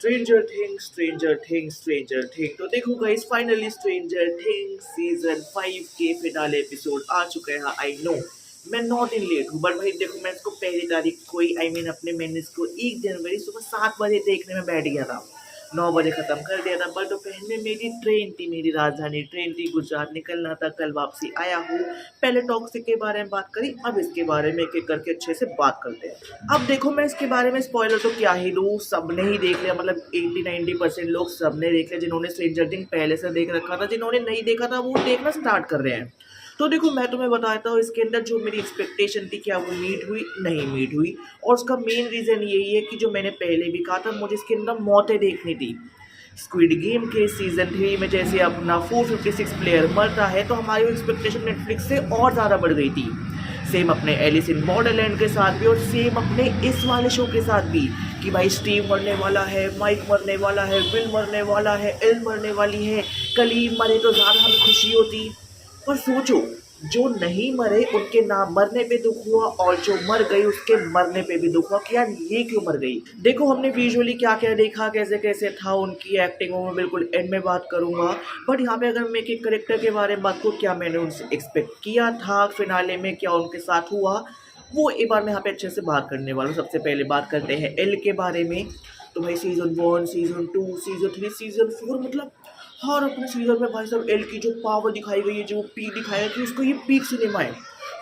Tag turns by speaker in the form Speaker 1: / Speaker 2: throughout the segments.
Speaker 1: Stranger thing तो देखो guys, finally stranger thing season 5 के फिनाले एपिसोड आ चुके हैं। आई नो मैं 9 दिन लेट हूँ, बट भाई देखो, मैं इसको पहली तारीख को ही अपने मैंने इसको 1 जनवरी सुबह 7 बजे देखने में बैठ गया था। 9 बजे खत्म कर दिया था, बट दोपहर में मेरी ट्रेन थी, मेरी राजधानी ट्रेन थी, गुजरात निकलना था, कल वापसी आया हूँ। पहले टॉक्सिक के बारे में बात करी, अब इसके बारे में एक एक करके अच्छे से बात करते हैं। अब देखो, मैं इसके बारे में स्पॉइलर तो क्या ही दूँ, सबने ही देख लिया, मतलब 80-90% लोग सबने देख लिया। जिन्होंने स्ट्रेंजर थिंग्स पहले से देख रखा था, जिन्होंने नहीं देखा था वो देखना स्टार्ट कर रहे हैं। तो देखो, मैं तुम्हें बताता हूँ इसके अंदर जो मेरी एक्सपेक्टेशन थी, क्या वो मीट हुई? नहीं मीट हुई। और उसका मेन रीज़न यही है कि जो मैंने पहले भी कहा था, मुझे इसके अंदर मौतें देखनी थी। स्क्विड गेम के सीजन 3 में जैसे अपना 456 प्लेयर मरता है, तो हमारी एक्सपेक्टेशन नेटफ्लिक्स से और ज़्यादा बढ़ गई थी। सेम अपने एलिस इन बॉर्डरलैंड के साथ भी, और सेम अपने इस वाले शो के साथ भी, कि भाई स्टीव मरने वाला है, माइक मरने वाला है, विल मरने वाला है, एल मरने वाली है। कलीम मरे तो ज़्यादा हमें खुशी होती। पर सोचो, जो नहीं मरे उनके ना मरने पे दुख हुआ, और जो मर गई उसके मरने पे भी दुख हुआ कि यार ये क्यों मर गई। देखो, हमने विजुअली क्या क्या देखा, कैसे कैसे था उनकी एक्टिंग, वो मैं बिल्कुल एंड में बात करूंगा। बट यहाँ पे अगर मैं एक एक करेक्टर के बारे में बात करूँ, क्या मैंने उनसे एक्सपेक्ट किया था फिनाले में, क्या उनके साथ हुआ, वो एक बार मैं यहाँ पे अच्छे से बात करने वाला हूँ। सबसे पहले बात करते हैं एल के बारे में। तो भाई सीजन 1, सीजन 2, सीजन 3, सीजन 4, मतलब हर अपने सीजन में भाई साहब एल की जो पावर दिखाई गई है, जो पीक दिखाया कि उसको ये पीक सिनेमा है।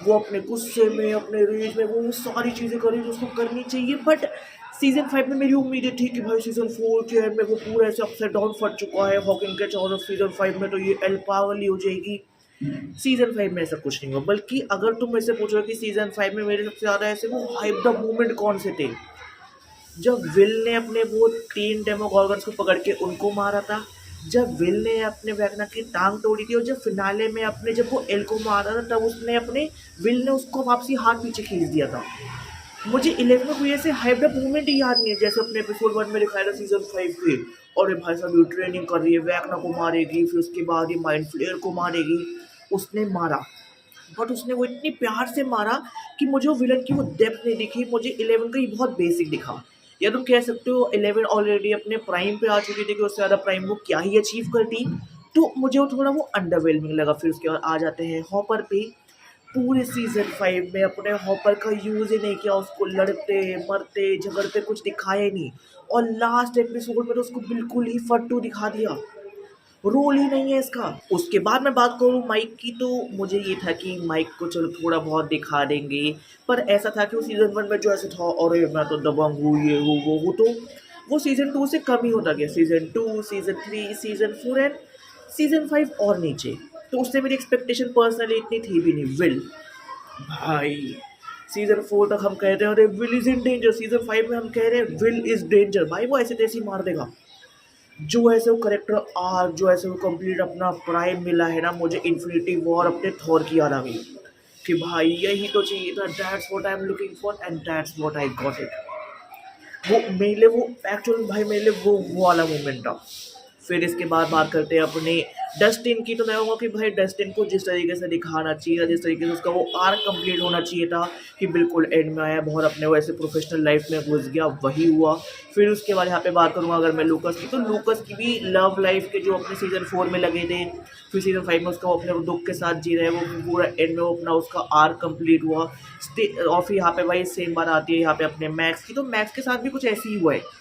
Speaker 1: वो अपने गुस्से में, अपने रेज में वो सारी चीज़ें करी जो उसको करनी चाहिए। बट सीजन 5 में मेरी उम्मीदें थी कि भाई सीजन 4 के एंड में वो पूरा ऐसे अपसाइड डाउन फट चुका है हॉकिंग के चारों सीजन 5 में, तो ये एल पागल ही हो जाएगी। सीजन 5 में ऐसा कुछ नहीं हुआ, बल्कि अगर तुम मेरे से पूछो कि सीजन 5 में मेरे सबसे ज़्यादा ऐसे वो हाइप द मूवमेंट कौन से थे, जब विल ने अपने वो 3 डेमोगॉर्गन्स को पकड़ के उनको मारा था, जब विल ने अपने वैगना की टांग तोड़ी थी, और जब फिनाले में अपने जब वो एल को मारा था, तब उसने अपने विल ने उसको वापसी हाथ पीछे खींच दिया था। मुझे 11 कोई ऐसे हाइप अप मूवमेंट ही याद नहीं है, जैसे अपने एपिसोड 1 में दिखाया था सीजन 5 के। और ये भाई साहब ये ट्रेनिंग कर रही है, वैगना को मारेगी, फिर उसके बाद ये माइंड फ्लेयर को मारेगी। उसने मारा, बट उसने वो इतनी प्यार से मारा कि मुझे वो विलन की वो डेप्थ नहीं दिखी। मुझे 11 का ही बहुत बेसिक दिखा। या तुम कह सकते हो 11 ऑलरेडी अपने प्राइम पे आ चुकी थी, कि उससे ज़्यादा प्राइम वो क्या ही अचीव करती। तो मुझे वो थोड़ा वो अंडरवेलमिंग लगा। फिर उसके बाद आ जाते हैं हॉपर पे। पूरे सीजन 5 में अपने हॉपर का यूज़ ही नहीं किया, उसको लड़ते मरते झगड़ते कुछ दिखाया ही नहीं। और लास्ट एपिसोड में तो उसको बिल्कुल ही फट्टू दिखा दिया, रोल ही नहीं है इसका। उसके बाद मैं बात करूँ माइक की, तो मुझे ये था कि माइक को चलो थोड़ा बहुत दिखा देंगे, पर ऐसा था कि वो सीजन 1 में जो ऐसे था, और मैं तो दबंग हूँ, ये हूँ वो हूँ, तो वो सीजन 2 से कम ही होता गया। Season 2, season 3, season 4 and season 5 और नीचे। तो उससे मेरी एक्सपेक्टेशन पर्सनली इतनी थी भी नहीं। विल भाई, सीजन 4 तक हम कहते हैं अरे will is in danger, season 5 में हम कह रहे हैं विल इज डेंजर। भाई वो ऐसे तैसे ही मार देगा। जो ऐसे वो करेक्टर आर्क, जो ऐसे वो कंप्लीट अपना प्राइम मिला है ना, मुझे इन्फिनिटी वॉर अपने थॉर की याद आ गई कि भाई यही तो चाहिए था। That's what I am looking for and that's what I got it. वो मेरे लिए वो एक्चुअल भाई मेरे लिए वो वाला मोमेंट था। फिर इसके बाद बात करते हैं अपने डस्टिन की। तो मैं कहूँगा कि भाई डस्टिन को जिस तरीके से दिखाना चाहिए था, जिस तरीके से उसका वो आर्क कंप्लीट होना चाहिए था, कि बिल्कुल एंड में आया, बहुत अपने वैसे प्रोफेशनल लाइफ में घुस गया, वही हुआ। फिर उसके बाद यहाँ पे बात करूँगा अगर मैं लूकस की, तो लूकस की भी लव लाइफ के जो अपने सीजन 4 में लगे थे, फिर सीजन 5 में उसका वो अपने दुख के साथ जी रहे हैं, वो पूरा एंड में वो अपना उसका आर्क कंप्लीट हुआ। और फिर यहाँ पे भाई सेम बात आती है यहाँ पे अपने मैक्स की। तो मैक्स के साथ भी कुछ ऐसे ही हुआ है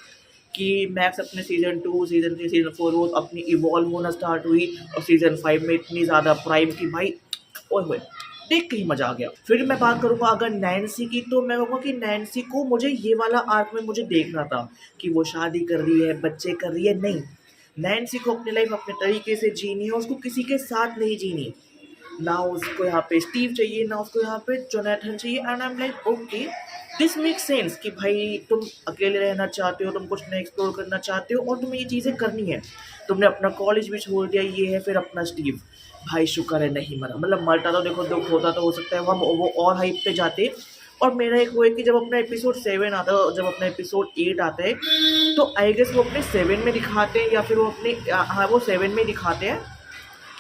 Speaker 1: कि मैक्स अपने सीजन 2, सीजन 3, सीजन 4 वो अपनी इवॉल्व होना स्टार्ट हुई, और सीजन 5 में इतनी ज़्यादा प्राइम की भाई, ओए होए, देख के ही मज़ा आ गया। फिर मैं बात करूँगा अगर नैन्सी की, तो मैं कहूँगा कि नैन्सी को मुझे ये वाला आर्क में मुझे देखना था कि वो शादी कर रही है, बच्चे कर रही है। नहीं, नैन्सी को अपनी लाइफ अपने तरीके से जीनी है, उसको किसी के साथ नहीं जीनी। ना उसको यहाँ पे स्टीव चाहिए, ना उसको यहाँ पे जोनाथन चाहिए। And I am like okay, this make sense कि भाई तुम अकेले रहना चाहते हो, तुम कुछ नया एक्सप्लोर करना चाहते हो, और तुम्हें ये चीज़ें करनी है। तुमने अपना कॉलेज भी छोड़ दिया, ये है। फिर अपना स्टीव, भाई शुक्र है नहीं मरा, मतलब मरता तो देखो दुख होता, तो हो सकता है हम वो और हाइप पे जाते। और मेरा एक वो है कि जब अपना एपिसोड 7 आता है और जब अपना एपिसोड 8 आता है, तो आई गेस वो अपने 7 में दिखाते हैं, या फिर वो अपने हाँ वो 7 में दिखाते हैं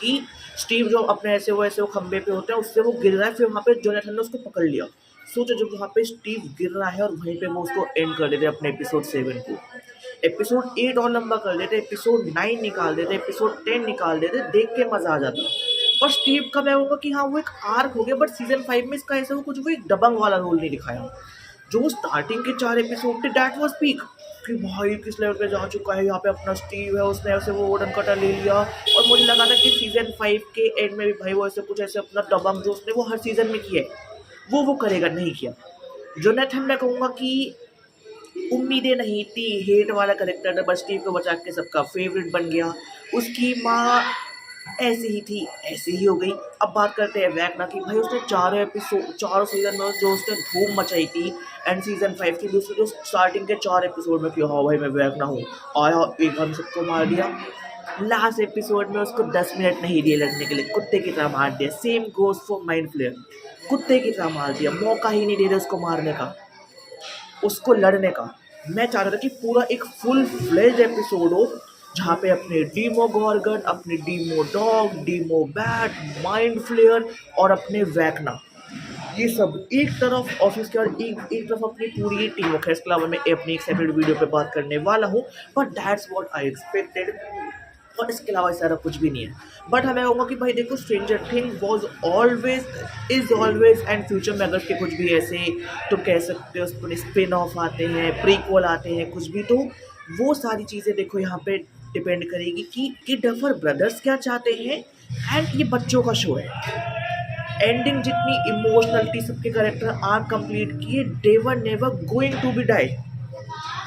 Speaker 1: कि स्टीव जो अपने ऐसे वो खंबे पे होते हैं, उससे वो गिर रहा है, फिर वहाँ पे जोनाथन ने उसको पकड़ लिया। सोचो जब वहाँ पे स्टीव गिर रहा है और वहीं पे वो उसको एंड कर देते हैं अपने एपिसोड 7 को। एपिसोड 8 और लंबा कर देते, एपिसोड 9 निकाल देते, एपिसोड 10 निकाल देते, देख के मजा आ जाता। और स्टीव का मैं कहूँगा कि हाँ वो एक आर्क हो गया, बट सीजन 5 में इसका ऐसा कुछ वो एक दबंग वाला रोल नहीं दिखाया। जो स्टार्टिंग के 4 एपिसोड थे दैट वाज पीक, कि भाई किस लेवल पे जा चुका है यहाँ पे अपना स्टीव है, उसने ऐसे वो वुडन कटर ले लिया। और मुझे लगा था कि सीजन 5 के एंड में भी भाई वो ऐसे कुछ ऐसे अपना दबंग जो उसने वो हर सीजन में किया है वो करेगा, नहीं किया। जोनाथन मैं कहूँगा कि उम्मीदें नहीं थी, हेट वाला करेक्टर था, बस स्टीव को बचा के सबका फेवरेट बन गया। उसकी माँ ऐसी ही थी, ऐसी ही हो गई। अब बात करते हैं वैकना की, भाई उसने चारों सीजन में जो उसने धूम मचाई थी, एंड सीजन 5 की दूसरी जो स्टार्टिंग के 4 एपिसोड में कि हाँ भाई मैं वैकना हूँ, आया एक हम सबको मार दिया। लास्ट एपिसोड में उसको 10 मिनट नहीं दिए लड़ने के लिए, कुत्ते की तरह मार दिया। Same goes for Mind Flayer, कुत्ते की तरह मार दिया, मौका ही नहीं दे रहे उसको मारने का, उसको लड़ने का। मैं चाहता था कि पूरा एक फुल फ्लेज्ड एपिसोड हो जहाँ पे अपने डीमो गॉर्गन, अपने Demodog, Demobat, Mind Flayer और अपने वैकना, ये सब एक तरफ ऑफिस के, और एक तरफ अपनी पूरी टीम है। इसके अलावा मैं अपनी एक सेपरेट वीडियो पे बात करने वाला हूँ, but that's what I expected. और इसके अलावा सारा कुछ भी नहीं है। बट हमें होगा कि भाई देखो stranger thing was always, is always, and future में अगर के कुछ भी ऐसे तो कह सकते हो उस पर स्पिन ऑफ आते हैं, प्रीक्वल आते हैं, कुछ भी, तो वो सारी चीज़ें देखो यहाँ पे डिपेंड करेगी कि डफर ब्रदर्स क्या चाहते हैं। एंड ये बच्चों का शो है, एंडिंग जितनी इमोशनलिटी सबके कैरेक्टर आर कंप्लीट किए, they were never going to be die,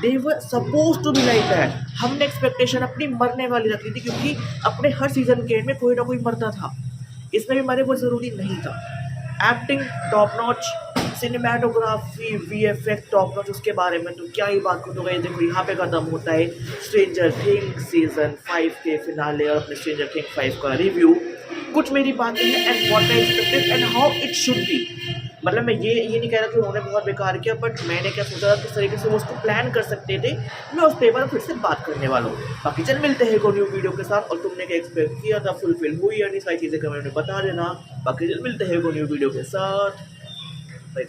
Speaker 1: they were suppose to be like that. हमने एक्सपेक्टेशन अपनी मरने वाली रखी थी, क्योंकि अपने हर सीजन के एंड में कोई ना कोई मरता था, इसमें भी मरे वो ज़रूरी नहीं था। Acting top notch, cinematography, VFX top notch, उसके बारे में तो क्या ही बात करूँ। तो गई देखो यहाँ पे खत्म होता है स्ट्रेंजर थिंग्स सीजन 5 के फिनाले और अपने स्ट्रेंजर थिंग्स 5 का रिव्यू। कुछ मेरी बातें हैं and what I expected and how it should be. मतलब मैं ये नहीं कह रहा कि उन्होंने बहुत बेकार किया, बट मैंने क्या सोचा था किस तरीके से वो उसको प्लान कर सकते थे, मैं उस पेपर में फिर से बात करने वाला हूँ। बाकी चल मिलते हैं को न्यू वीडियो के साथ, और तुमने क्या एक्सपेक्ट किया था, फुलफिल हुई या नहीं, सारी चीज़ें कमेंट में बता देना। बाकी चल मिलते हैं को न्यू वीडियो के साथ, बाय बाय।